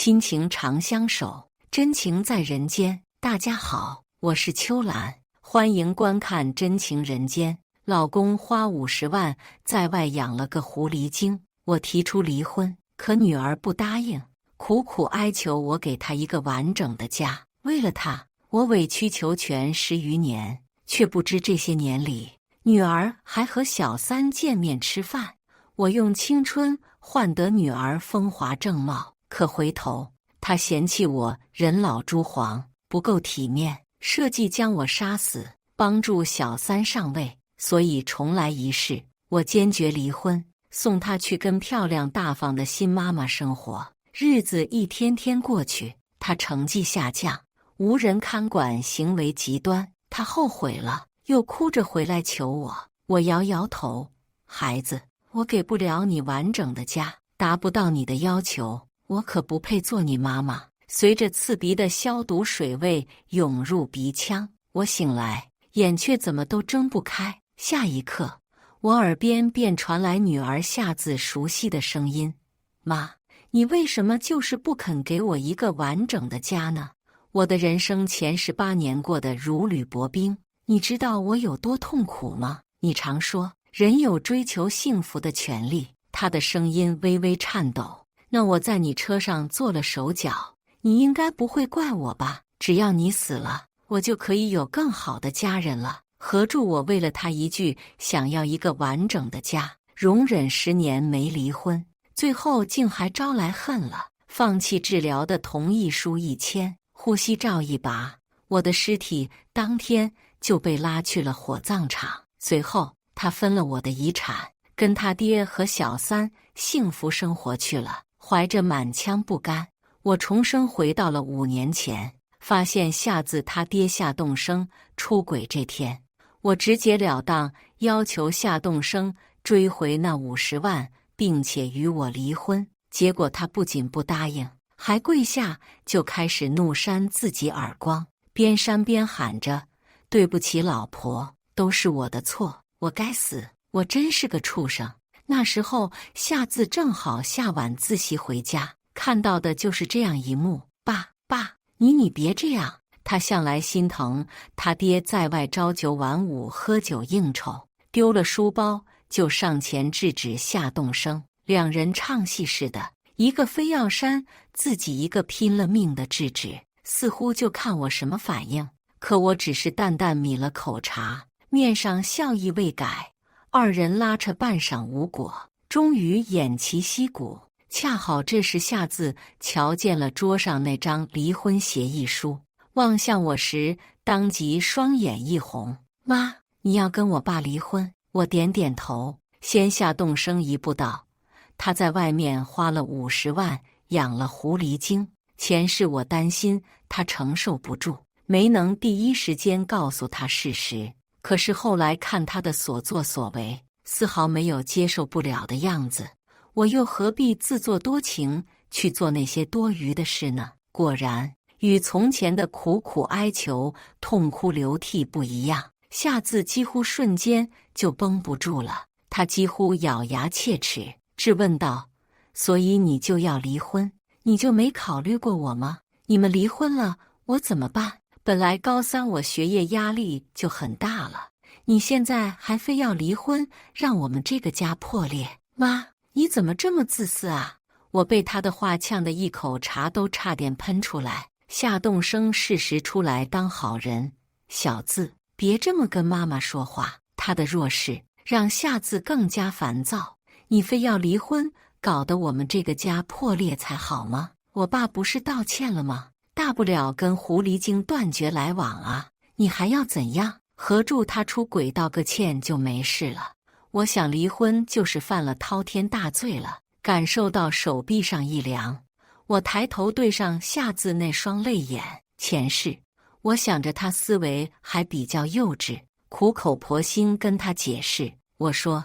亲情长相守，真情在人间。大家好，我是秋兰，欢迎观看《真情人间》。老公花50万在外养了个狐狸精，我提出离婚，可女儿不答应，苦苦哀求我给她一个完整的家。为了她，我委曲求全10余年，却不知这些年里，女儿还和小三见面吃饭。我用青春换得女儿风华正茂，可回头她嫌弃我人老珠黄，不够体面，设计将我杀死，帮助小三上位。所以重来一世，我坚决离婚，送她去跟漂亮大方的新妈妈生活。日子一天天过去，她成绩下降，无人看管，行为极端。她后悔了，又哭着回来求我。我摇摇头，孩子，我给不了你完整的家，达不到你的要求，我可不配做你妈妈。随着刺鼻的消毒水味涌入鼻腔，我醒来，眼却怎么都睁不开。下一刻，我耳边便传来女儿下自熟悉的声音：妈，你为什么就是不肯给我一个完整的家呢？我的人生前18年过得如履薄冰，你知道我有多痛苦吗？你常说人有追求幸福的权利。她的声音微微颤抖。那我在你车上做了手脚，你应该不会怪我吧？只要你死了，我就可以有更好的家人了。合住我为了他一句想要一个完整的家，容忍10年没离婚，最后竟还招来恨了。放弃治疗的同意书一签，呼吸罩一拔，我的尸体当天就被拉去了火葬场。随后他分了我的遗产，跟他爹和小三幸福生活去了。怀着满腔不甘，我重生回到了5年前，发现夏自他爹夏栋生出轨这天，我直截了当要求夏栋生追回那50万，并且与我离婚。结果他不仅不答应，还跪下就开始怒扇自己耳光，边扇边喊着：对不起老婆，都是我的错，我该死，我真是个畜生。那时候夏自正好下晚自习回家，看到的就是这样一幕。爸，你别这样。他向来心疼他爹在外朝9晚5喝酒应酬，丢了书包就上前制止夏栋生。两人唱戏似的，一个非要扇自己，一个拼了命的制止，似乎就看我什么反应。可我只是淡淡抿了口茶，面上笑意未改。二人拉扯半晌无果，终于偃旗息鼓。恰好这时夏自瞧见了桌上那张离婚协议书，望向我时当即双眼一红。妈，你要跟我爸离婚？我点点头。先夏栋生一步道：他在外面花了50万养了狐狸精，前世我担心他承受不住，没能第一时间告诉他事实。可是后来看他的所作所为，丝毫没有接受不了的样子，我又何必自作多情去做那些多余的事呢？果然与从前的苦苦哀求、痛哭流涕不一样，夏自几乎瞬间就绷不住了。他几乎咬牙切齿，质问道：所以你就要离婚？你就没考虑过我吗？你们离婚了，我怎么办？本来高3我学业压力就很大了，你现在还非要离婚，让我们这个家破裂。妈，你怎么这么自私啊？我被他的话呛得一口茶都差点喷出来。夏栋生适时出来当好人，小自，别这么跟妈妈说话。他的弱势让夏自更加烦躁，你非要离婚，搞得我们这个家破裂才好吗？我爸不是道歉了吗？大不了跟狐狸精断绝来往啊，你还要怎样？合住他出轨道个歉就没事了。我想离婚就是犯了滔天大罪了。感受到手臂上一凉，我抬头对上夏自那双泪眼。前世我想着他思维还比较幼稚，苦口婆心跟他解释。我说，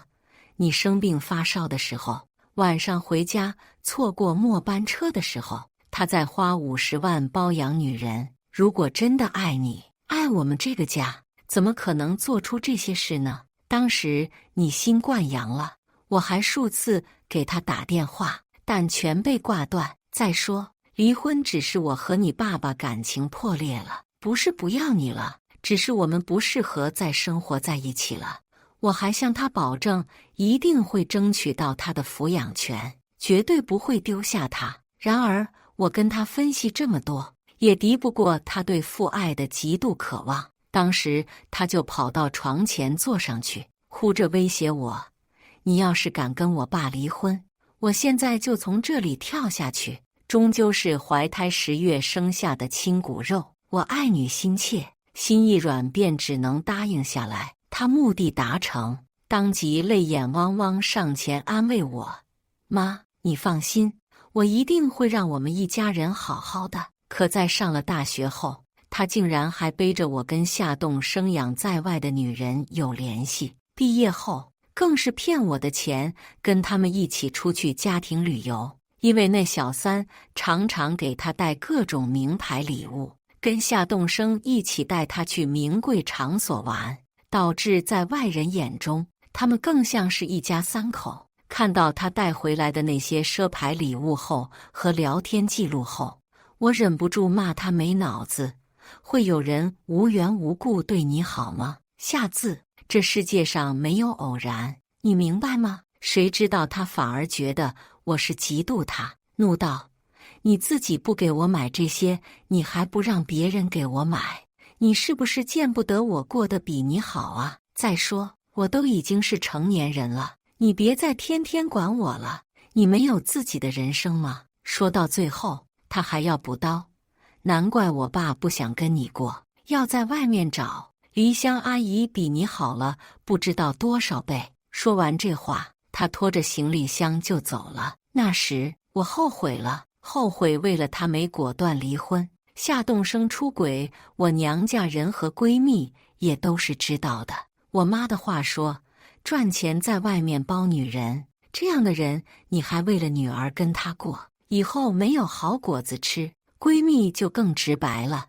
你生病发烧的时候，晚上回家错过末班车的时候，他在花50万包养女人。如果真的爱你，爱我们这个家，怎么可能做出这些事呢？当时你新冠阳了，我还数次给他打电话，但全被挂断。再说离婚只是我和你爸爸感情破裂了，不是不要你了，只是我们不适合再生活在一起了。我还向他保证，一定会争取到他的抚养权，绝对不会丢下他。然而，我跟他分析这么多，也敌不过他对父爱的极度渴望。当时，他就跑到床前坐上去，哭着威胁我：“你要是敢跟我爸离婚，我现在就从这里跳下去。”终究是怀胎10月生下的亲骨肉，我爱女心切，心一软便只能答应下来。他目的达成，当即泪眼汪汪上前安慰我：“妈，你放心，我一定会让我们一家人好好的。”可在上了大学后，他竟然还背着我跟夏栋生养在外的女人有联系。毕业后，更是骗我的钱，跟他们一起出去家庭旅游。因为那小三常常给他带各种名牌礼物，跟夏栋生一起带他去名贵场所玩，导致在外人眼中，他们更像是一家三口。看到他带回来的那些奢牌礼物后和聊天记录后，我忍不住骂他没脑子。会有人无缘无故对你好吗？夏字，这世界上没有偶然，你明白吗？谁知道他反而觉得我是嫉妒他，怒道：“你自己不给我买这些，你还不让别人给我买，你是不是见不得我过得比你好啊？再说，我都已经是成年人了，你别再天天管我了，你没有自己的人生吗？”说到最后，他还要补刀：“难怪我爸不想跟你过，要在外面找，梨香阿姨比你好了不知道多少倍。”说完这话，他拖着行李箱就走了。那时我后悔了，后悔为了他没果断离婚。夏栋生出轨，我娘家人和闺蜜也都是知道的。我妈的话说，赚钱在外面包女人，这样的人你还为了女儿跟他过，以后没有好果子吃。闺蜜就更直白了，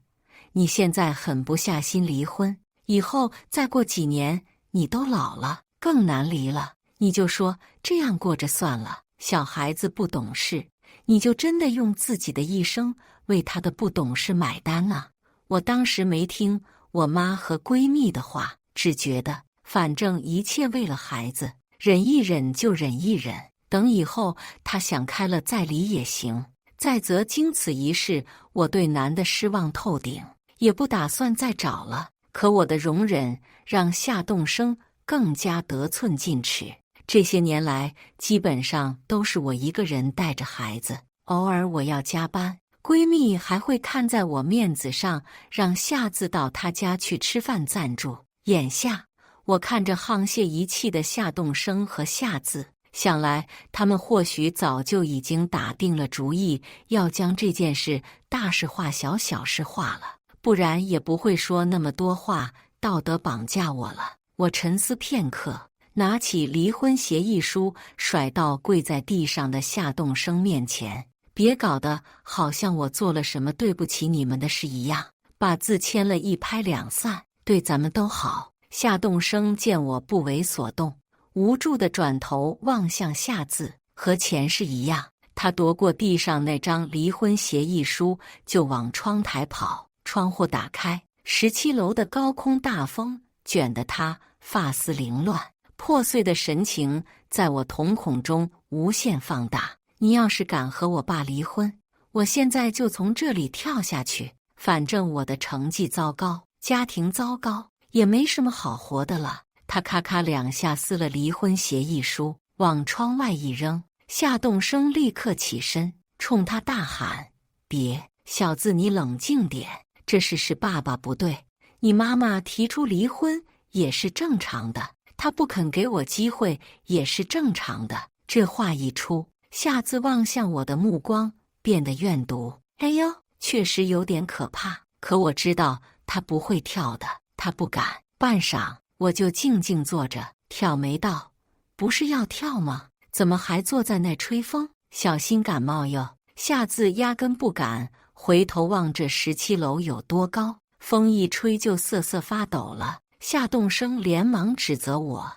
你现在狠不下心离婚，以后再过几年你都老了，更难离了。你就说这样过着算了，小孩子不懂事，你就真的用自己的一生为他的不懂事买单啊？我当时没听我妈和闺蜜的话，只觉得反正一切为了孩子，忍一忍就忍一忍，等以后他想开了再离也行。再则经此一事，我对男的失望透顶，也不打算再找了。可我的容忍让夏栋生更加得寸进尺。这些年来，基本上都是我一个人带着孩子，偶尔我要加班，闺蜜还会看在我面子上，让夏字到她家去吃饭赞助。眼下，我看着沆瀣一气的夏栋生和夏字，想来他们或许早就已经打定了主意，要将这件事大事化小，小事化了，不然也不会说那么多话，道德绑架我了。我沉思片刻，拿起离婚协议书，甩到跪在地上的夏栋生面前。别搞得好像我做了什么对不起你们的事一样，把字签了一拍两散，对咱们都好。夏栋生见我不为所动，无助地转头望向夏字，和前世一样，他夺过地上那张离婚协议书，就往窗台跑。窗户打开，17楼的高空大风卷得他发丝凌乱，破碎的神情在我瞳孔中无限放大。你要是敢和我爸离婚，我现在就从这里跳下去。反正我的成绩糟糕，家庭糟糕，也没什么好活的了。他咔咔2下撕了离婚协议书，往窗外一扔。夏栋生立刻起身，冲他大喊：“别，小子，你冷静点，这事是爸爸不对，你妈妈提出离婚也是正常的，他不肯给我机会也是正常的。”这话一出，夏字望向我的目光变得怨毒。哎呦，确实有点可怕。可我知道他不会跳的，他不敢。半晌，我就静静坐着。挑眉道：“不是要跳吗？怎么还坐在那吹风？小心感冒哟。”夏字压根不敢回头望着17楼有多高，风一吹就瑟瑟发抖了。夏栋生连忙指责我：“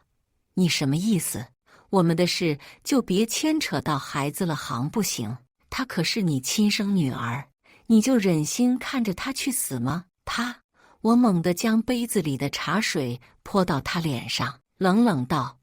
你什么意思？我们的事就别牵扯到孩子了，行不行？”她可是你亲生女儿，你就忍心看着她去死吗？我猛地将杯子里的茶水泼到她脸上，冷冷道：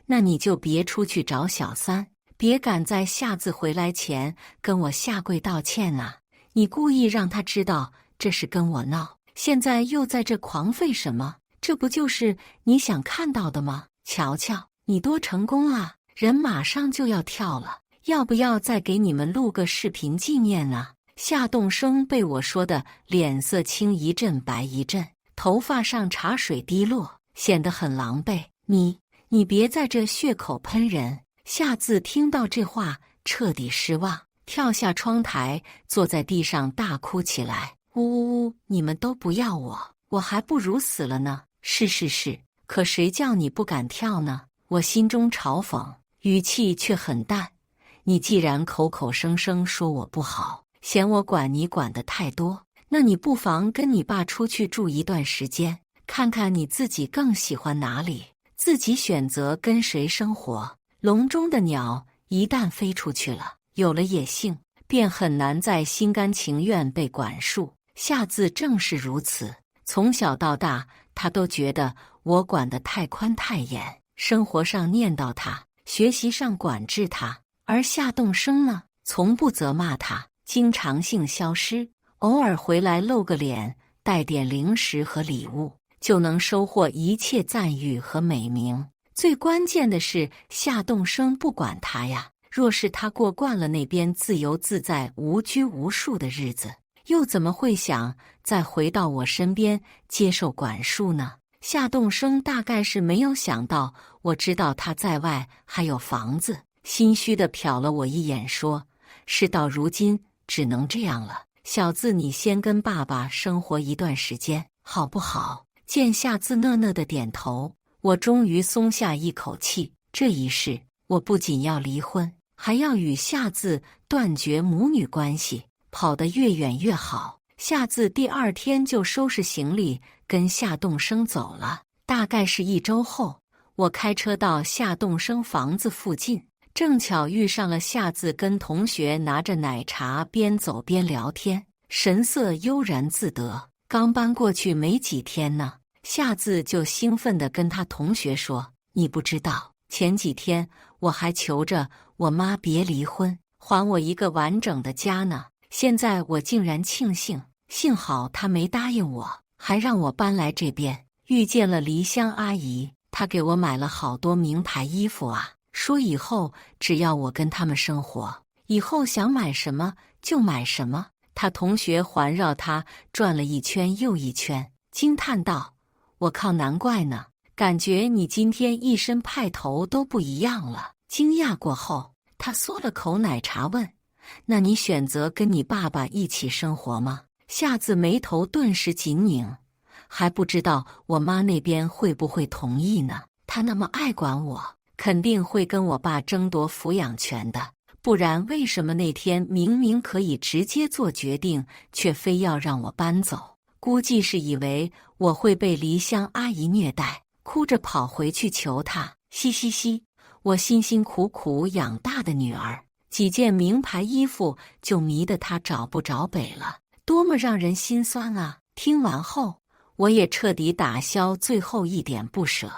那你就别出去找小三，别赶在夏字回来前跟我下跪道歉啊！你故意让他知道这是跟我闹，现在又在这狂吠什么？这不就是你想看到的吗？瞧瞧你多成功啊！人马上就要跳了，要不要再给你们录个视频纪念啊？夏栋生被我说的脸色青一阵白一阵，头发上茶水滴落，显得很狼狈。你别在这血口喷人！夏字听到这话，彻底失望，跳下窗台，坐在地上大哭起来。呜呜呜！你们都不要我还不如死了呢！是，可谁叫你不敢跳呢？我心中嘲讽，语气却很淡。你既然口口声声说我不好，嫌我管你管得太多，那你不妨跟你爸出去住一段时间，看看你自己更喜欢哪里，自己选择跟谁生活。笼中的鸟一旦飞出去了，有了野性，便很难再心甘情愿被管束。夏字正是如此，从小到大，他都觉得我管得太宽太严，生活上念叨他，学习上管制他。而夏栋生呢，从不责骂他，经常性消失，偶尔回来露个脸，带点零食和礼物，就能收获一切赞誉和美名。最关键的是，夏栋生不管他呀。若是他过惯了那边自由自在、无拘无束的日子，又怎么会想再回到我身边接受管束呢？夏栋生大概是没有想到，我知道他在外还有房子，心虚地瞟了我一眼，说：事到如今，只能这样了。小字，你先跟爸爸生活一段时间，好不好？见夏字讷讷地点头，我终于松下一口气。这一世，我不仅要离婚，还要与夏字断绝母女关系，跑得越远越好。夏字第二天就收拾行李跟夏栋生走了。大概是1周后，我开车到夏栋生房子附近，正巧遇上了夏字跟同学拿着奶茶边走边聊天，神色悠然自得。刚搬过去没几天呢，夏字就兴奋地跟他同学说：你不知道，前几天我还求着我妈别离婚，还我一个完整的家呢。现在我竟然庆幸，幸好她没答应我，还让我搬来这边，遇见了黎香阿姨，她给我买了好多名牌衣服啊，说以后只要我跟他们生活，以后想买什么就买什么。他同学环绕他转了一圈又一圈，惊叹道：我靠，难怪呢，感觉你今天一身派头都不一样了。惊讶过后，他嗦了口奶茶问：那你选择跟你爸爸一起生活吗？夏字眉头顿时紧拧，还不知道我妈那边会不会同意呢。她那么爱管我，肯定会跟我爸争夺抚养权的，不然为什么那天明明可以直接做决定，却非要让我搬走？估计是以为我会被黎香阿姨虐待，哭着跑回去求她。嘻嘻嘻，我辛辛苦苦养大的女儿，几件名牌衣服就迷得她找不着北了，多么让人心酸啊！听完后，我也彻底打消最后一点不舍。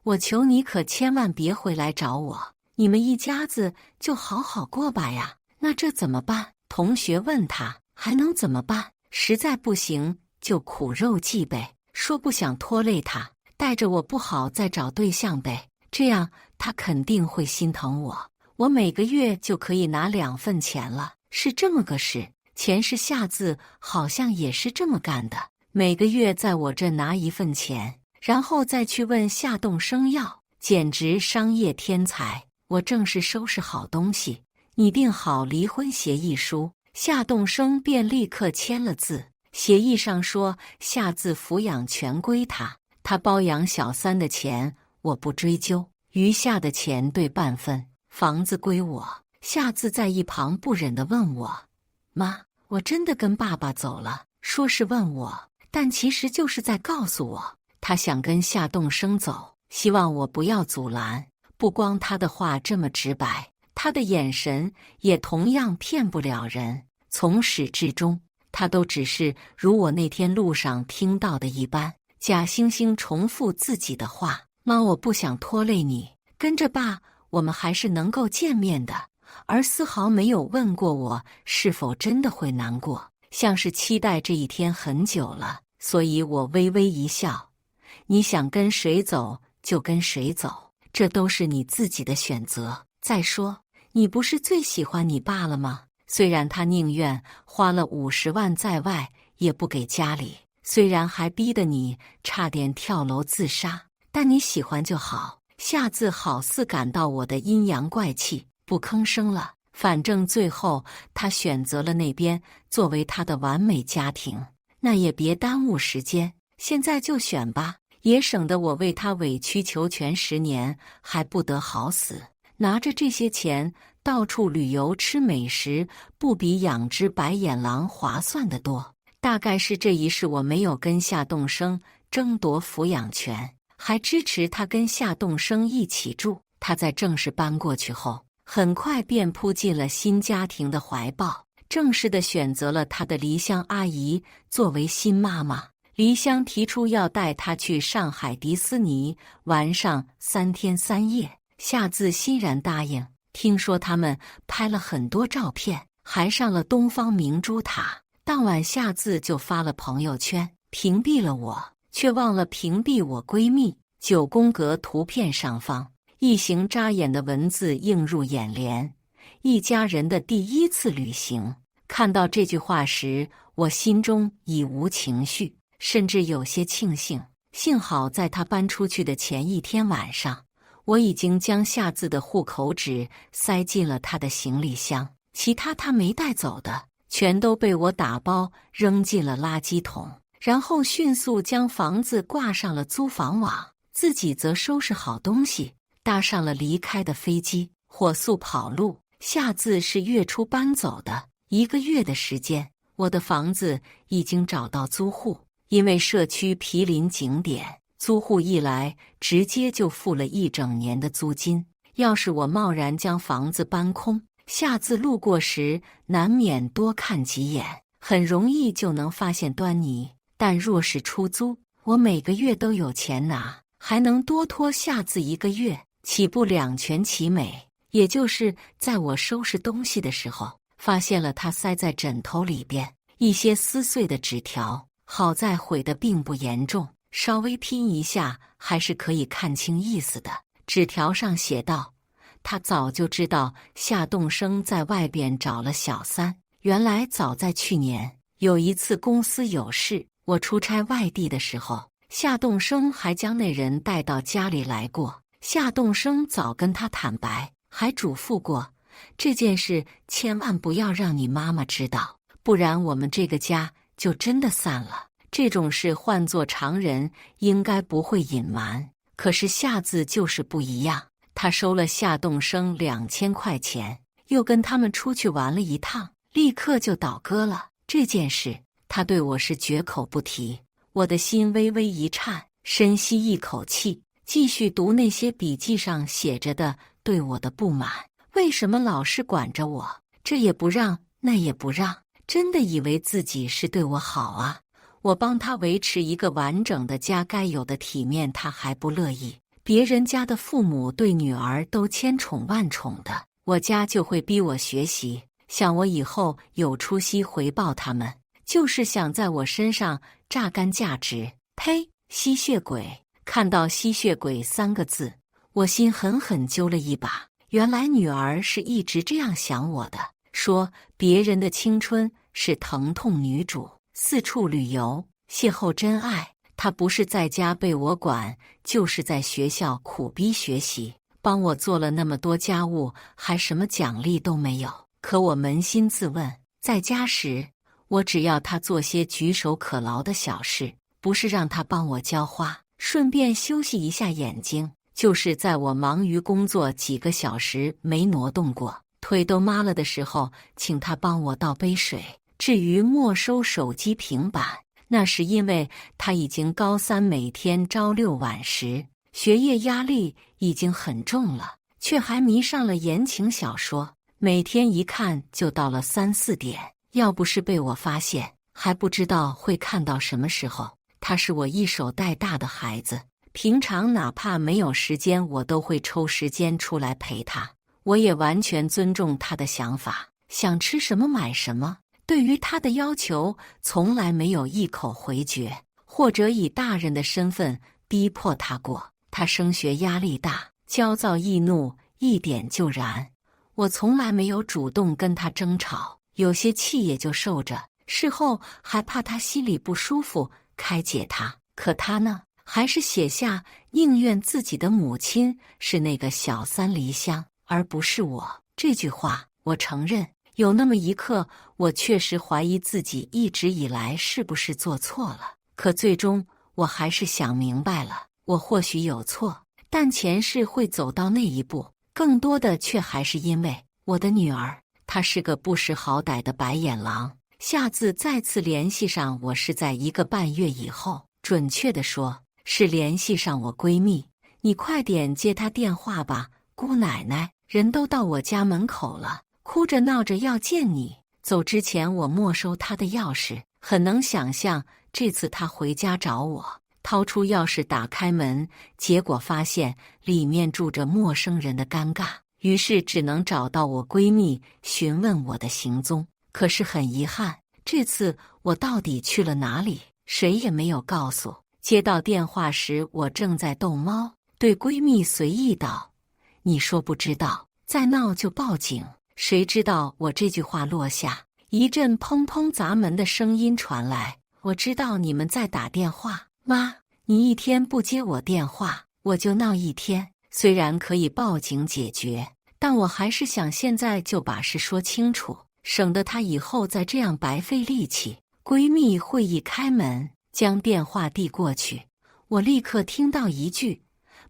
我求你可千万别回来找我，你们一家子就好好过吧呀。那这怎么办？同学问他，还能怎么办？实在不行就苦肉计呗，说不想拖累他，带着我不好再找对象呗，这样他肯定会心疼我。我每个月就可以拿2份钱了，是这么个事。钱是夏字好像也是这么干的，每个月在我这拿1份钱，然后再去问夏栋生要，简直商业天才。我正是收拾好东西，拟定好离婚协议书，夏栋生便立刻签了字。协议上说，夏字抚养权归他，他包养小三的钱我不追究，余下的钱对半分，房子归我。夏字在一旁不忍地问我：妈，我真的跟爸爸走了？说是问我，但其实就是在告诉我，他想跟夏栋生走，希望我不要阻拦。不光他的话这么直白，他的眼神也同样骗不了人。从始至终，他都只是如我那天路上听到的一般，假惺惺重复自己的话：妈，我不想拖累你，跟着爸，我们还是能够见面的。而丝毫没有问过我是否真的会难过，像是期待这一天很久了。所以我微微一笑：你想跟谁走就跟谁走，这都是你自己的选择。再说，你不是最喜欢你爸了吗？虽然他宁愿花了50万在外，也不给家里，虽然还逼得你差点跳楼自杀，但你喜欢就好。夏字好似感到我的阴阳怪气，不吭声了。反正最后他选择了那边作为他的完美家庭，那也别耽误时间，现在就选吧，也省得我为他委曲求全10年还不得好死。拿着这些钱到处旅游吃美食，不比养只白眼狼划算得多。大概是这一世我没有跟夏栋生争夺抚养权，还支持他跟夏栋生一起住。他在正式搬过去后，很快便扑进了新家庭的怀抱，正式的选择了他的黎香阿姨作为新妈妈。黎香提出要带他去上海迪士尼玩上3天3夜，夏字欣然答应。听说他们拍了很多照片，还上了东方明珠塔。当晚夏字就发了朋友圈，屏蔽了我，却忘了屏蔽我闺蜜。9宫格图片上方，一行扎眼的文字映入眼帘：一家人的第一次旅行。看到这句话时，我心中已无情绪，甚至有些庆幸。幸好在他搬出去的前一天晚上，我已经将夏字的户口纸塞进了他的行李箱，其他他没带走的全都被我打包扔进了垃圾桶，然后迅速将房子挂上了租房网，自己则收拾好东西，搭上了离开的飞机，火速跑路。夏字是月初搬走的，1个月的时间，我的房子已经找到租户，因为社区毗邻景点，租户一来直接就付了1整年的租金。要是我贸然将房子搬空，夏字路过时难免多看几眼，很容易就能发现端倪。但若是出租，我每个月都有钱拿，还能多拖夏字1个月，岂不两全其美？也就是在我收拾东西的时候，发现了他塞在枕头里边一些撕碎的纸条，好在毁得并不严重，稍微拼一下还是可以看清意思的。纸条上写道：他早就知道夏栋生在外边找了小三，原来早在去年有一次公司有事，我出差外地的时候，夏栋生还将那人带到家里来过。夏栋生早跟他坦白，还嘱咐过这件事千万不要让你妈妈知道，不然我们这个家就真的散了。这种事换做常人应该不会隐瞒，可是夏字就是不一样。他收了夏栋生2000块钱，又跟他们出去玩了一趟，立刻就倒戈了。这件事他对我是绝口不提。我的心微微一颤，深吸一口气，继续读那些笔记上写着的对我的不满。为什么老是管着我，这也不让那也不让，真的以为自己是对我好啊？我帮他维持一个完整的家该有的体面，他还不乐意。别人家的父母对女儿都千宠万宠的，我家就会逼我学习，想我以后有出息回报他们，就是想在我身上榨干价值。呸！吸血鬼！看到吸血鬼3个字，我心狠狠揪了一把。原来女儿是一直这样想我的，说别人的青春是疼痛女主，四处旅游，邂逅真爱。她不是在家被我管，就是在学校苦逼学习，帮我做了那么多家务，还什么奖励都没有。可我扪心自问，在家时，我只要她做些举手可劳的小事，不是让她帮我浇花，顺便休息一下眼睛，就是在我忙于工作几个小时没挪动过，腿都麻了的时候，请她帮我倒杯水。至于没收手机平板，那是因为他已经高3，每天朝6晚10，学业压力已经很重了，却还迷上了言情小说，每天一看就到了3、4点。要不是被我发现，还不知道会看到什么时候。他是我一手带大的孩子，平常哪怕没有时间，我都会抽时间出来陪他。我也完全尊重他的想法，想吃什么买什么。对于他的要求，从来没有一口回绝，或者以大人的身份逼迫他过。他升学压力大，焦躁易怒，一点就燃。我从来没有主动跟他争吵，有些气也就受着，事后还怕他心里不舒服，开解他。可他呢，还是写下宁愿自己的母亲是那个小三离乡，而不是我。这句话，我承认，有那么一刻，我确实怀疑自己一直以来是不是做错了。可最终，我还是想明白了，我或许有错，但前世会走到那一步，更多的却还是因为我的女儿，她是个不识好歹的白眼狼。下次再次联系上我是在1个半月以后，准确地说，是联系上我闺蜜。你快点接她电话吧，姑奶奶，人都到我家门口了，哭着闹着要见你。走之前我没收她的钥匙，很能想象这次她回家找我，掏出钥匙打开门，结果发现里面住着陌生人的尴尬，于是只能找到我闺蜜询问我的行踪。可是很遗憾，这次我到底去了哪里，谁也没有告诉。接到电话时，我正在逗猫，对闺蜜随意道：“你说不知道，再闹就报警。”谁知道我这句话落下，一阵砰砰砸门的声音传来。我知道你们在打电话，妈，你一天不接我电话，我就闹一天。虽然可以报警解决，但我还是想现在就把事说清楚，省得她以后再这样白费力气。闺蜜会意开门，将电话递过去。我立刻听到一句：“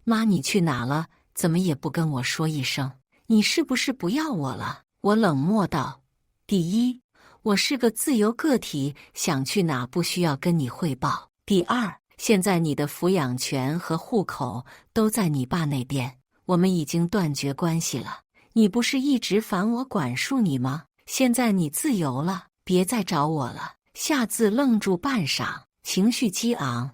妈，你去哪了？怎么也不跟我说一声？你是不是不要我了？”我冷漠道：“第一，我是个自由个体，想去哪不需要跟你汇报。第二，现在你的抚养权和户口都在你爸那边，我们已经断绝关系了。你不是一直烦我管束你吗？现在你自由了，别再找我了。”夏字愣住半晌，情绪激昂：“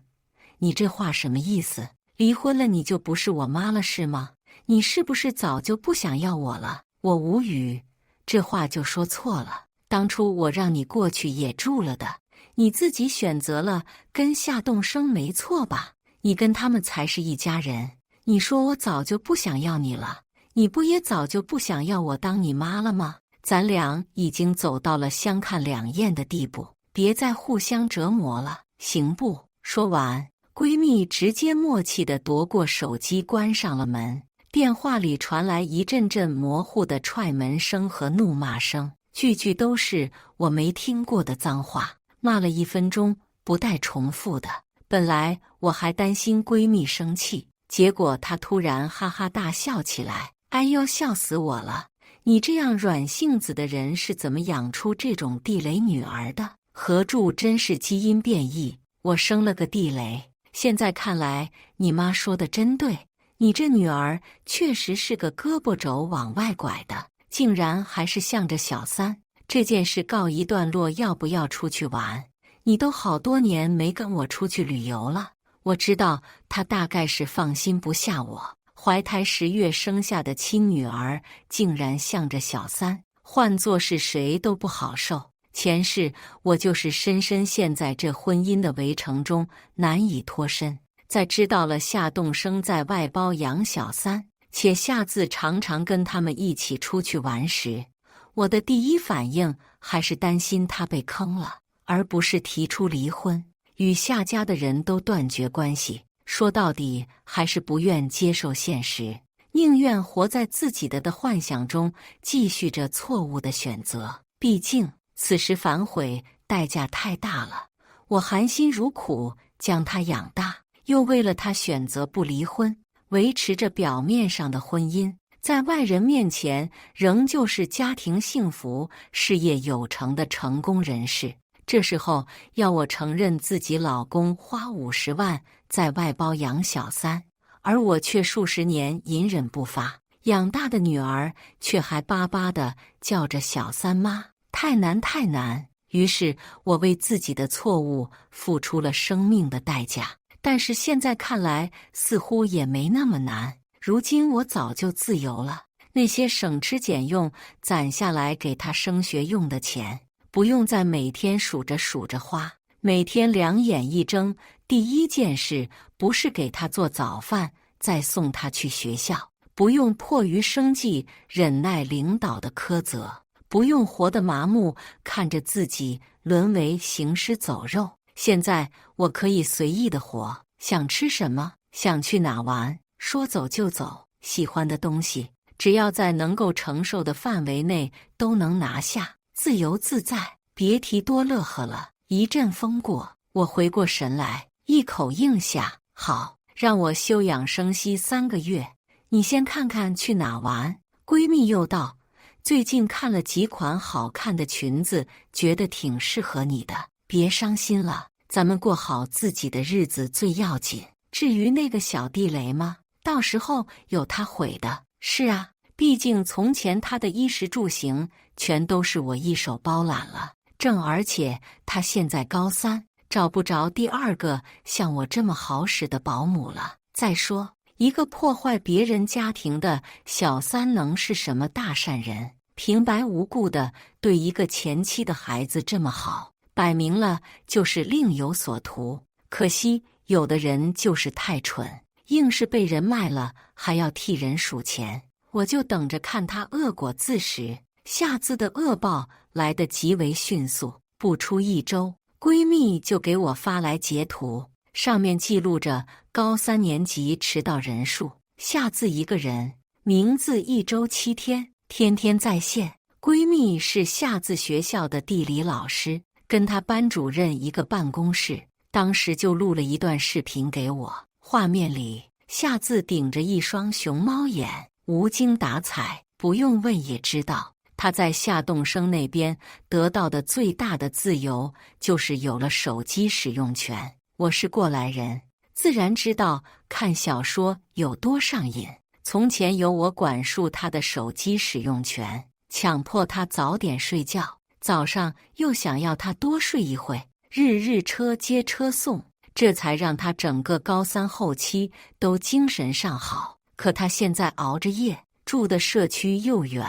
你这话什么意思？离婚了你就不是我妈了是吗？你是不是早就不想要我了？”我无语，这话就说错了。当初我让你过去也住了的，你自己选择了跟夏栋生，没错吧？你跟他们才是一家人。你说我早就不想要你了，你不也早就不想要我当你妈了吗？咱俩已经走到了相看两厌的地步，别再互相折磨了，行不？说完，闺蜜直接默契地夺过手机，关上了门。电话里传来一阵阵模糊的踹门声和怒骂声，句句都是我没听过的脏话，骂了1分钟，不带重复的。本来我还担心闺蜜生气，结果她突然哈哈大笑起来：“哎呦，笑死我了！你这样软性子的人是怎么养出这种地雷女儿的？合著真是基因变异，我生了个地雷。现在看来，你妈说的真对。你这女儿确实是个胳膊肘往外拐的，竟然还是向着小三。这件事告一段落，要不要出去玩？你都好多年没跟我出去旅游了。”我知道她大概是放心不下我，怀胎10月生下的亲女儿竟然向着小三，换作是谁都不好受。前世我就是深深陷在这婚姻的围城中，难以脱身。在知道了夏栋生在外包养小三，且夏字常常跟他们一起出去玩时，我的第一反应还是担心他被坑了，而不是提出离婚，与夏家的人都断绝关系。说到底，还是不愿接受现实，宁愿活在自己的幻想中，继续着错误的选择。毕竟此时反悔代价太大了，我含辛茹苦将他养大，又为了他选择不离婚，维持着表面上的婚姻，在外人面前仍旧是家庭幸福、事业有成的成功人士。这时候要我承认自己老公花50万在外包养小三，而我却数10年隐忍不发，养大的女儿却还巴巴地叫着小三妈，太难太难。于是我为自己的错误付出了生命的代价，但是现在看来似乎也没那么难。如今我早就自由了，那些省吃俭用攒下来给她升学用的钱，不用再每天数着数着花。每天两眼一睁，第一件事不是给她做早饭，再送她去学校，不用迫于生计忍耐领导的苛责，不用活得麻木，看着自己沦为行尸走肉。现在我可以随意的活，想吃什么，想去哪玩，说走就走，喜欢的东西，只要在能够承受的范围内都能拿下，自由自在，别提多乐呵了。一阵风过，我回过神来，一口应下，好，让我休养生息3个月，你先看看去哪玩。闺蜜又道，最近看了几款好看的裙子，觉得挺适合你的，别伤心了，咱们过好自己的日子最要紧。至于那个小地雷吗？到时候有他毁的。是啊，毕竟从前他的衣食住行全都是我一手包揽了。而且他现在高3，找不着第二个像我这么好使的保姆了。再说，一个破坏别人家庭的小三能是什么大善人？平白无故的对一个前妻的孩子这么好，摆明了就是另有所图。可惜有的人就是太蠢，硬是被人卖了，还要替人数钱。我就等着看他恶果自食。下次的恶报来得极为迅速，不出1周，闺蜜就给我发来截图，上面记录着高3年级迟到人数，下次1个人，名字1周7天，天天在线。闺蜜是下次学校的地理老师，跟她班主任一个办公室，当时就录了一段视频给我，画面里下次顶着一双熊猫眼，无精打采，不用问也知道。他在夏栋生那边得到的最大的自由，就是有了手机使用权。我是过来人，自然知道看小说有多上瘾。从前由我管束他的手机使用权，强迫他早点睡觉，早上又想要他多睡一会，日日车接车送，这才让他整个高3后期都精神上好。可他现在熬着夜，住的社区又远，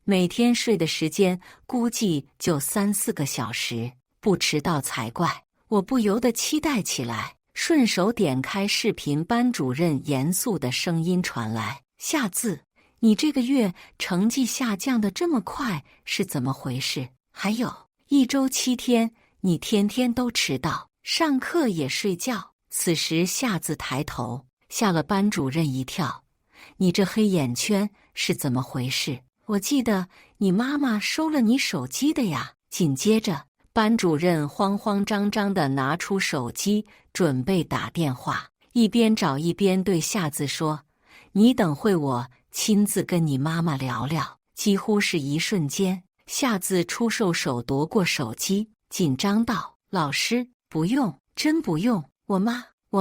每天睡的时间估计就3、4个小时，不迟到才怪。我不由得期待起来，顺手点开视频，班主任严肃的声音传来：夏字，你这个月成绩下降的这么快，是怎么回事？还有1周7天，你天天都迟到，上课也睡觉。此时夏字抬头，吓了班主任一跳：你这黑眼圈是怎么回事？我记得你妈妈收了你手机的呀。紧接着，班主任慌慌张张地拿出手机，准备打电话，一边找一边对夏字说：你等会我亲自跟你妈妈聊聊。几乎是一瞬间，夏字出瘦手夺过手机，紧张道：老师，不用，真不用，我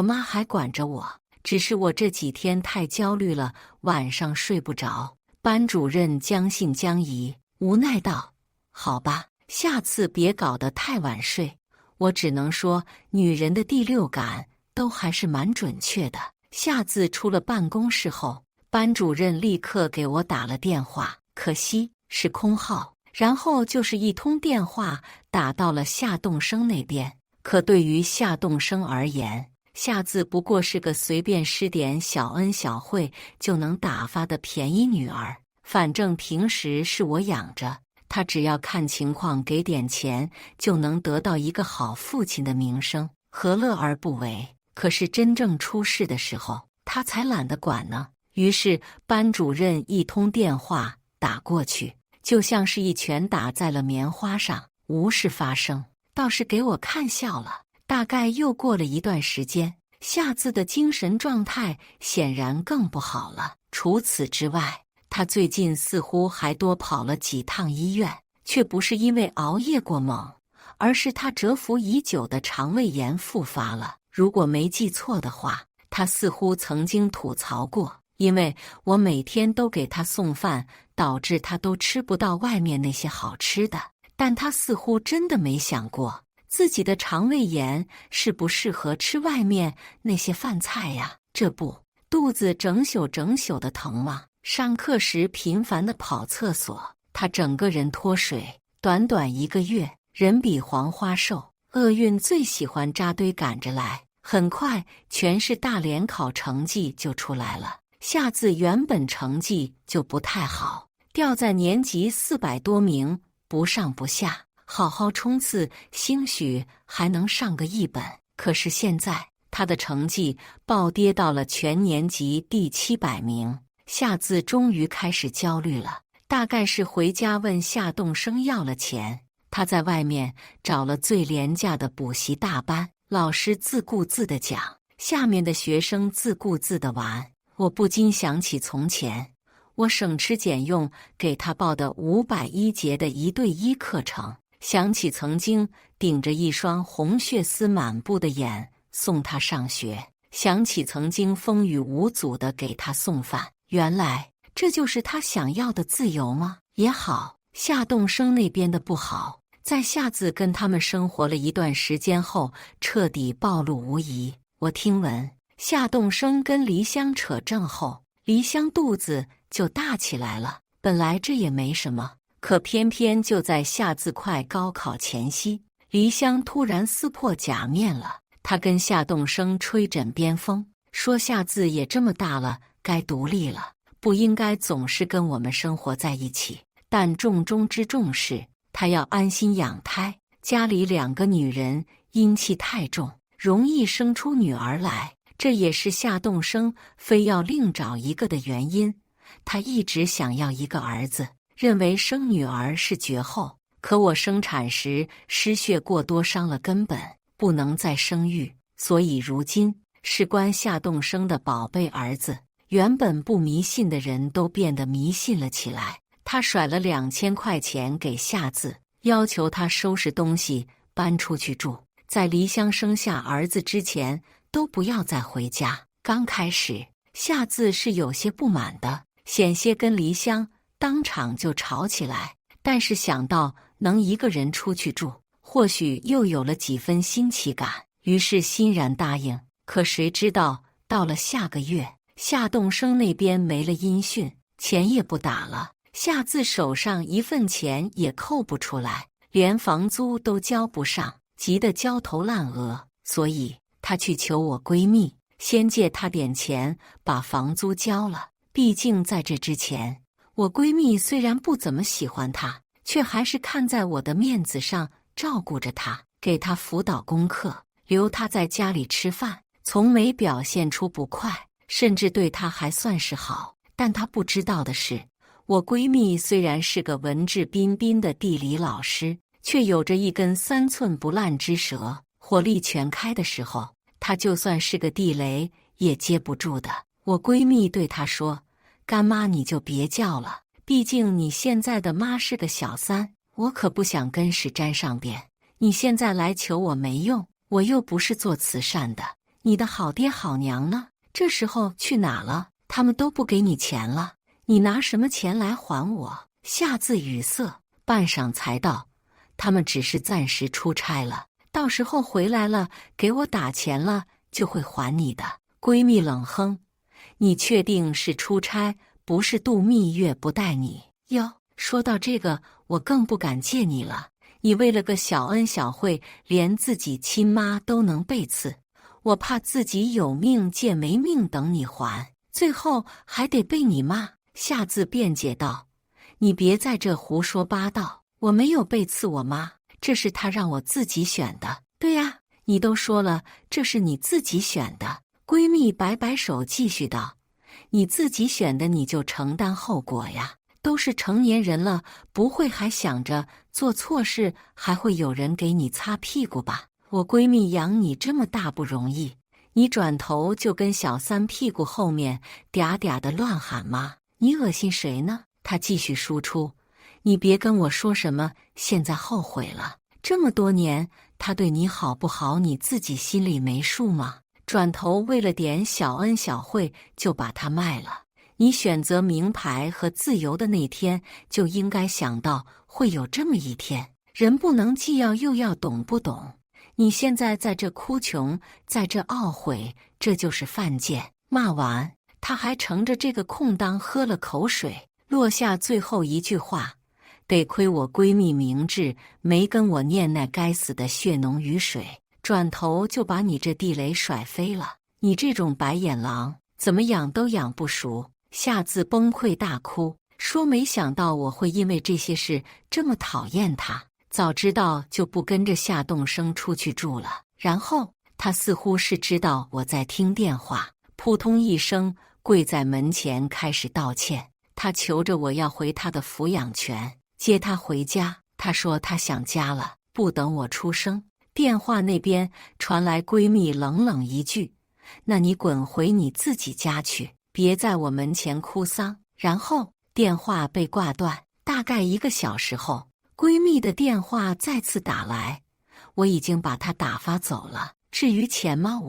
妈还管着我，只是我这几天太焦虑了，晚上睡不着。班主任将信将疑，无奈道：好吧，下次别搞得太晚睡。我只能说，女人的第六感都还是蛮准确的。下次出了办公室后，班主任立刻给我打了电话，可惜是空号，然后就是一通电话打到了夏栋生那边。可对于夏栋生而言，夏字不过是个随便施点小恩小惠就能打发的便宜女儿，反正平时是我养着，他只要看情况给点钱，就能得到一个好父亲的名声，何乐而不为？可是真正出事的时候，他才懒得管呢。于是班主任一通电话打过去，就像是一拳打在了棉花上，无事发生，倒是给我看笑了。大概又过了一段时间，夏字的精神状态显然更不好了。除此之外，他最近似乎还多跑了几趟医院，却不是因为熬夜过猛，而是他蛰伏已久的肠胃炎复发了。如果没记错的话，他似乎曾经吐槽过，因为我每天都给他送饭，导致他都吃不到外面那些好吃的。但他似乎真的没想过自己的肠胃炎适不适合吃外面那些饭菜呀？这不，肚子整宿的疼吗？上课时频繁地跑厕所，他整个人脱水。短短1个月，人比黄花瘦。厄运最喜欢扎堆赶着来，很快全市大联考成绩就出来了。夏字原本成绩就不太好，掉在年级400多名，不上不下。好好冲刺，兴许还能上个1本。可是现在他的成绩暴跌到了全年级第700名。夏字终于开始焦虑了，大概是回家问夏栋生要了钱。他在外面找了最廉价的补习大班，老师自顾自地讲，下面的学生自顾自地玩。我不禁想起从前，我省吃俭用给他报的510节的1对1课程，想起曾经顶着一双红血丝满布的眼送他上学，想起曾经风雨无阻地给他送饭。原来这就是他想要的自由吗？也好，夏栋生那边的不好，在夏字跟他们生活了一段时间后，彻底暴露无遗。我听闻夏栋生跟黎香扯正后，黎香肚子就大起来了。本来这也没什么，可偏偏就在夏字快高考前夕，黎香突然撕破假面了。她跟夏栋生吹枕边风，说夏字也这么大了，该独立了，不应该总是跟我们生活在一起。但重中之重是他要安心养胎，家里2个女人阴气太重，容易生出女儿来。这也是夏栋生非要另找一个的原因。他一直想要一个儿子，认为生女儿是绝后。可我生产时失血过多，伤了根本，不能再生育，所以如今事关夏栋生的宝贝儿子，原本不迷信的人都变得迷信了起来。他甩了2000块钱给夏字，要求他收拾东西搬出去住，在黎香生下儿子之前都不要再回家。刚开始夏字是有些不满的，险些跟黎香当场就吵起来，但是想到能一个人出去住，或许又有了几分新奇感，于是欣然答应。可谁知道到了下个月，夏栋生那边没了音讯，钱也不打了，夏字手上1份钱也扣不出来，连房租都交不上，急得焦头烂额。所以她去求我闺蜜，先借她点钱把房租交了。毕竟在这之前，我闺蜜虽然不怎么喜欢她，却还是看在我的面子上照顾着她，给她辅导功课，留她在家里吃饭，从没表现出不快，甚至对她还算是好。但她不知道的是，我闺蜜虽然是个文质彬彬的地理老师，却有着一根3寸不烂之舌，火力全开的时候，她就算是个地雷也接不住的。我闺蜜对她说：“干妈你就别叫了，毕竟你现在的妈是个小三，我可不想跟屎沾上边。你现在来求我没用，我又不是做慈善的。你的好爹好娘呢？这时候去哪了？他们都不给你钱了，你拿什么钱来还我？”夏字语塞，半晌才道：“他们只是暂时出差了，到时候回来了，给我打钱了，就会还你的。”闺蜜冷哼：“你确定是出差，不是度蜜月不带你？”哟，说到这个，我更不敢借你了。你为了个小恩小惠，连自己亲妈都能背刺，我怕自己有命借没命等你还，最后还得被你骂。夏字辩解道：“你别在这胡说八道，我没有背刺我妈，这是她让我自己选的。”对呀，你都说了，这是你自己选的。闺蜜摆摆手继续道：“你自己选的，你就承担后果呀。都是成年人了，不会还想着做错事还会有人给你擦屁股吧？我闺蜜养你这么大不容易，你转头就跟小三屁股后面嗲嗲的乱喊妈，你恶心谁呢？”她继续输出：“你别跟我说什么现在后悔了，这么多年他对你好不好，你自己心里没数吗？转头为了点小恩小惠就把他卖了，你选择名牌和自由的那天，就应该想到会有这么一天。人不能既要又要，懂不懂？你现在在这哭穷，在这懊悔，这就是犯贱。”骂完，他还乘着这个空档喝了口水，落下最后一句话：“得亏我闺蜜明智，没跟我念那该死的血浓于水，转头就把你这地雷甩飞了。你这种白眼狼，怎么养都养不熟。”夏自崩溃大哭，说没想到我会因为这些事这么讨厌他，早知道就不跟着夏栋生出去住了。然后他似乎是知道我在听电话，扑通一声跪在门前开始道歉。他求着我要回他的抚养权，接他回家。他说他想家了。不等我出声，电话那边传来闺蜜冷冷一句：“那你滚回你自己家去，别在我门前哭丧。”然后电话被挂断。大概1个小时后，闺蜜的电话再次打来，我已经把她打发走了。至于钱吗？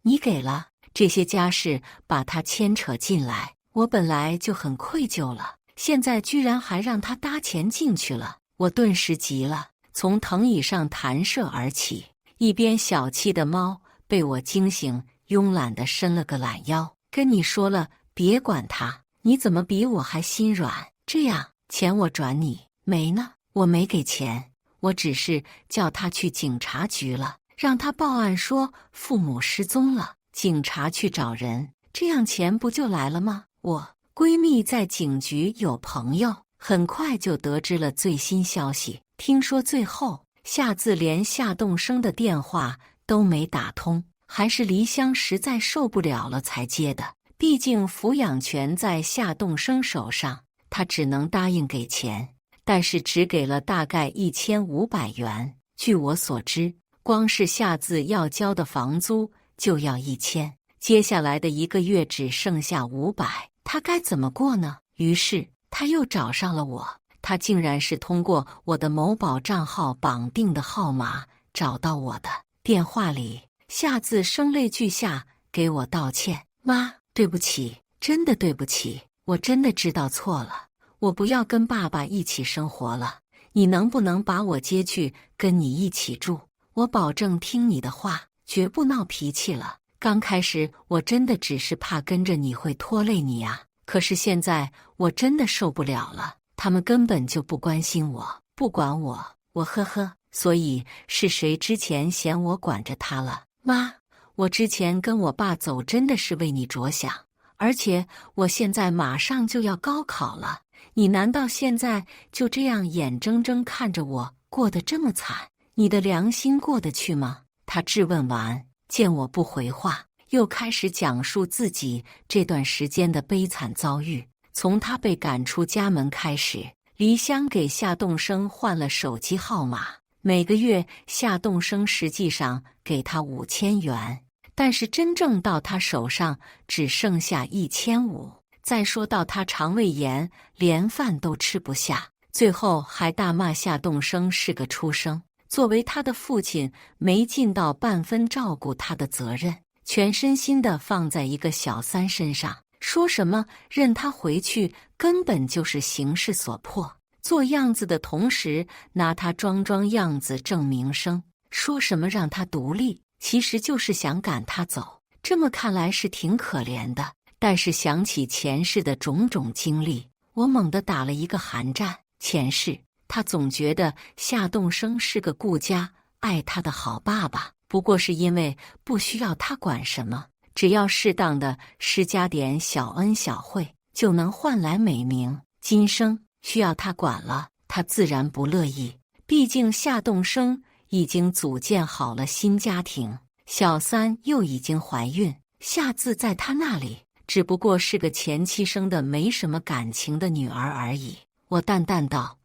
你给了。这些家事把她牵扯进来，我本来就很愧疚了，现在居然还让她搭钱进去了，我顿时急了，从藤椅上弹射而起。一边小气的猫被我惊醒，慵懒地伸了个懒腰。跟你说了，别管他，你怎么比我还心软？这样，钱我转你。没呢，我没给钱，我只是叫他去警察局了，让他报案说父母失踪了，警察去找人，这样钱不就来了吗？我闺蜜在警局有朋友，很快就得知了最新消息。听说最后夏自连夏栋生的电话都没打通，还是黎香实在受不了了才接的。毕竟抚养权在夏栋生手上，他只能答应给钱，但是只给了大概1500元。据我所知，光是夏自要交的房租就要1000，接下来的1个月只剩下500，他该怎么过呢？于是他又找上了我。他竟然是通过我的某宝账号绑定的号码找到我的。电话里，夏自声泪俱下给我道歉：“妈，对不起，真的对不起，我真的知道错了，我不要跟爸爸一起生活了，你能不能把我接去跟你一起住？我保证听你的话，绝不闹脾气了。刚开始我真的只是怕跟着你会拖累你啊，可是现在我真的受不了了。他们根本就不关心我，不管我，呵呵，所以是谁之前嫌我管着他了？妈，我之前跟我爸走真的是为你着想，而且我现在马上就要高考了，你难道现在就这样眼睁睁看着我过得这么惨，你的良心过得去吗？”他质问完，见我不回话，又开始讲述自己这段时间的悲惨遭遇。从他被赶出家门开始，黎香给夏栋生换了手机号码，每个月夏栋生实际上给他5000元，但是真正到他手上只剩下1500。再说到他肠胃炎，连饭都吃不下，最后还大骂夏栋生是个畜生。作为他的父亲，没尽到半分照顾他的责任，全身心的放在一个小三身上。说什么任他回去，根本就是形势所迫。做样子的同时，拿他装样子挣名声。说什么让他独立，其实就是想赶他走。这么看来是挺可怜的，但是想起前世的种种经历，我猛地打了一个寒战。前世，他总觉得夏栋生是个顾家爱他的好爸爸，不过是因为不需要他管什么。只要适当的施加点小恩小惠，就能换来美名。今生需要他管了，他自然不乐意。毕竟夏栋生已经组建好了新家庭，小三又已经怀孕，夏自在他那里只不过是个前妻生的没什么感情的女儿而已。我淡淡道：“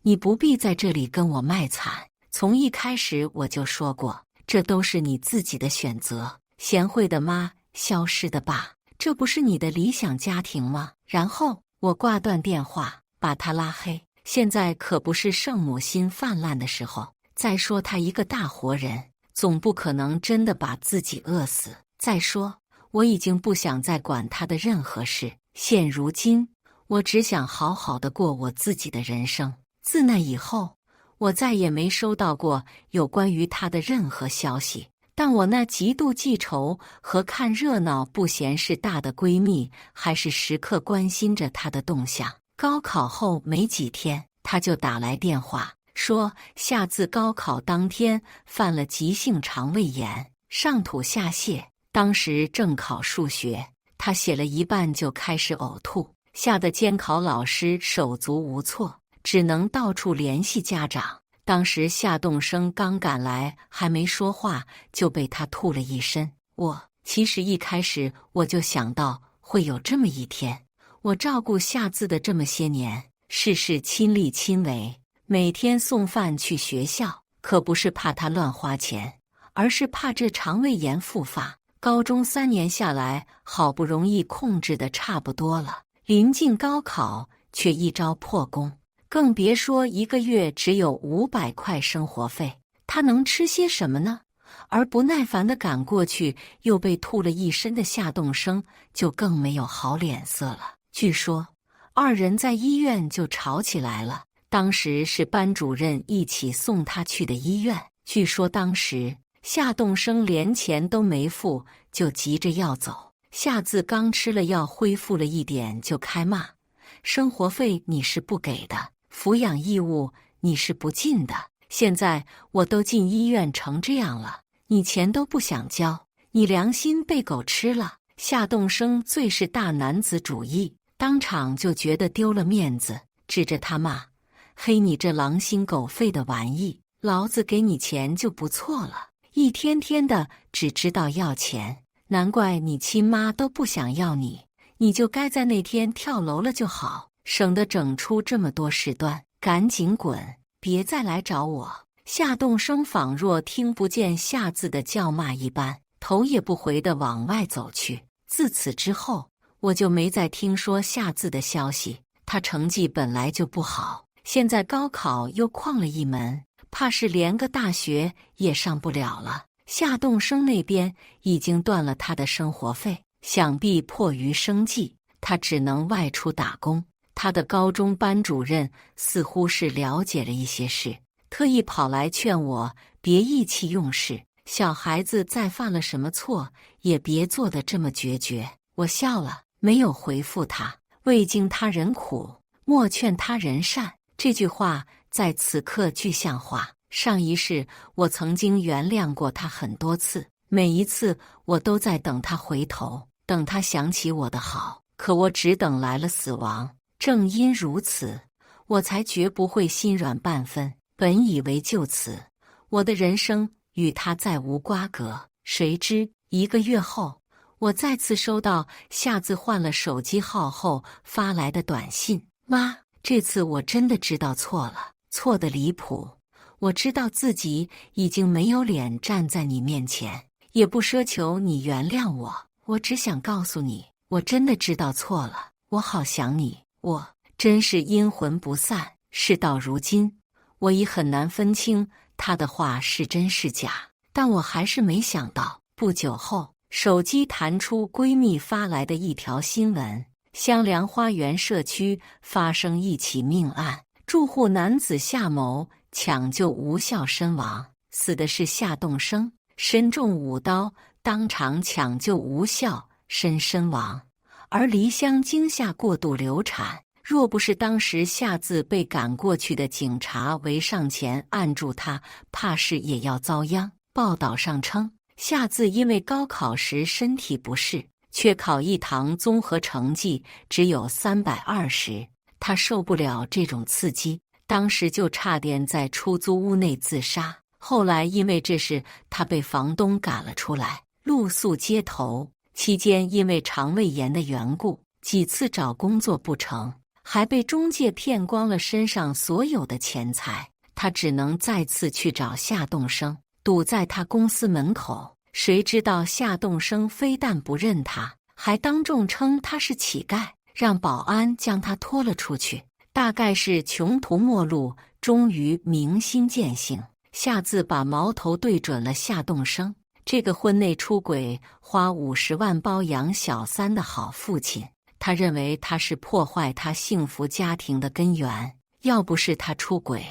你不必在这里跟我卖惨，从一开始我就说过，这都是你自己的选择。贤惠的妈，消失的爸，这不是你的理想家庭吗？”然后我挂断电话，把他拉黑。现在可不是圣母心泛滥的时候。再说他一个大活人，总不可能真的把自己饿死。再说我已经不想再管他的任何事，现如今，我只想好好的过我自己的人生。自那以后，我再也没收到过有关于他的任何消息。但我那极度记仇和看热闹不嫌事大的闺蜜，还是时刻关心着她的动向。高考后没几天，她就打来电话，说夏自高考当天犯了急性肠胃炎，上吐下泻。当时正考数学，她写了一半就开始呕吐，吓得监考老师手足无措，只能到处联系家长。当时夏栋生刚赶来，还没说话，就被他吐了一身。其实一开始我就想到会有这么一天。我照顾夏自的这么些年，事事亲力亲为，每天送饭去学校，可不是怕他乱花钱，而是怕这肠胃炎复发。高中3年下来，好不容易控制得差不多了，临近高考却一朝破功。更别说1个月只有500块生活费，他能吃些什么呢？而不耐烦地赶过去，又被吐了一身的夏栋生就更没有好脸色了。据说2人在医院就吵起来了，当时是班主任一起送他去的医院。据说当时夏栋生连钱都没付，就急着要走。夏自刚吃了药恢复了一点就开骂：生活费你是不给的，抚养义务你是不尽的，现在我都进医院成这样了，你钱都不想交，你良心被狗吃了。夏栋生最是大男子主义，当场就觉得丢了面子，指着他骂：嘿，你这狼心狗肺的玩意，老子给你钱就不错了，一天天的只知道要钱，难怪你亲妈都不想要你，你就该在那天跳楼了就好，省得整出这么多事端，赶紧滚，别再来找我。夏栋生仿若听不见夏自的叫骂一般，头也不回地往外走去。自此之后，我就没再听说夏自的消息。他成绩本来就不好，现在高考又旷了一门，怕是连个大学也上不了了。夏栋生那边已经断了他的生活费，想必迫于生计，他只能外出打工。他的高中班主任似乎是了解了一些事，特意跑来劝我别意气用事，小孩子再犯了什么错，也别做得这么决绝。我笑了，没有回复他。未经他人苦，莫劝他人善，这句话在此刻具象化。上一世我曾经原谅过他很多次，每一次我都在等他回头，等他想起我的好，可我只等来了死亡。正因如此，我才绝不会心软半分。本以为就此，我的人生与他再无瓜葛，谁知1个月后，我再次收到夏自换了手机号后发来的短信：妈，这次我真的知道错了，错得离谱。我知道自己已经没有脸站在你面前，也不奢求你原谅我，我只想告诉你，我真的知道错了，我好想你，我真是阴魂不散。事到如今，我已很难分清他的话是真是假，但我还是没想到，不久后，手机弹出闺蜜发来的一条新闻：香凉花园社区发生一起命案，住户男子夏某抢救无效身亡，死的是夏栋生，身中5刀，当场抢救无效身亡。而黎香惊吓过度流产，若不是当时夏自被赶过去的警察围上前按住他，怕是也要遭殃。报道上称，夏自因为高考时身体不适，却考一堂综合成绩只有320，他受不了这种刺激，当时就差点在出租屋内自杀。后来因为这事，他被房东赶了出来，露宿街头。期间因为肠胃炎的缘故，几次找工作不成，还被中介骗光了身上所有的钱财。他只能再次去找夏栋生，堵在他公司门口。谁知道夏栋生非但不认他，还当众称他是乞丐，让保安将他拖了出去。大概是穷途末路，终于明心见性，夏自把矛头对准了夏栋生，这个婚内出轨花50万包养小三的好父亲。他认为他是破坏他幸福家庭的根源，要不是他出轨，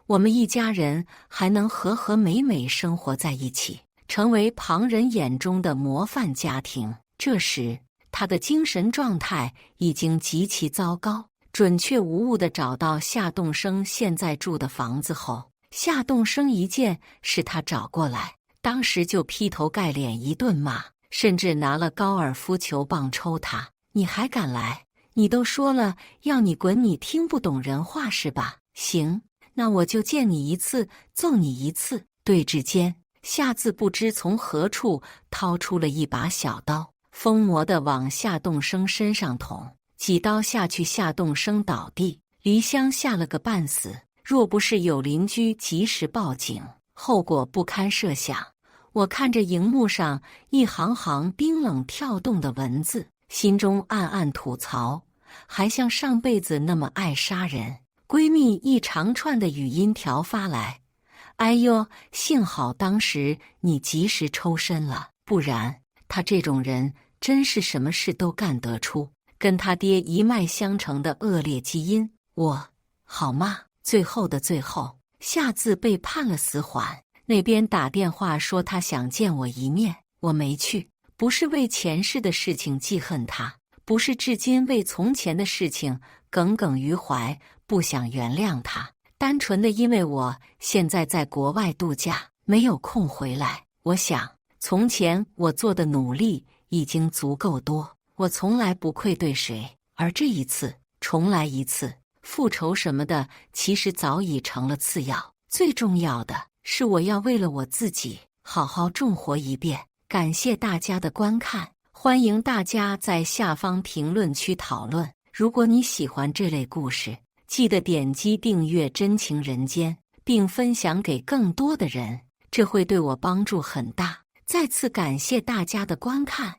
我们一家人还能和和美美生活在一起，成为旁人眼中的模范家庭。这时，他的精神状态已经极其糟糕。准确无误地找到夏栋生现在住的房子后，夏栋生一见是他找过来，当时就劈头盖脸一顿骂，甚至拿了高尔夫球棒抽他。你还敢来？你都说了要你滚，你听不懂人话是吧？行，那我就见你一次，揍你一次。对峙间，夏字不知从何处掏出了一把小刀，疯魔地往夏栋生身上捅。几刀下去，夏栋生倒地，黎香吓了个半死。若不是有邻居及时报警，后果不堪设想。我看着荧幕上一行行冰冷跳动的文字，心中暗暗吐槽，还像上辈子那么爱杀人。闺蜜一长串的语音条发来：哎呦，幸好当时你及时抽身了，不然他这种人真是什么事都干得出。跟他爹一脉相承的恶劣基因，我好吗？最后的最后，夏字被判了死缓。那边打电话说他想见我一面，我没去，不是为前世的事情记恨他，不是至今为从前的事情耿耿于怀，不想原谅他，单纯的因为我现在在国外度假，没有空回来。我想，从前我做的努力已经足够多。我从来不愧对谁，而这一次，重来一次，复仇什么的，其实早已成了次要。最重要的是，我要为了我自己好好重活一遍。感谢大家的观看，欢迎大家在下方评论区讨论。如果你喜欢这类故事，记得点击订阅《真情人间》，并分享给更多的人，这会对我帮助很大。再次感谢大家的观看。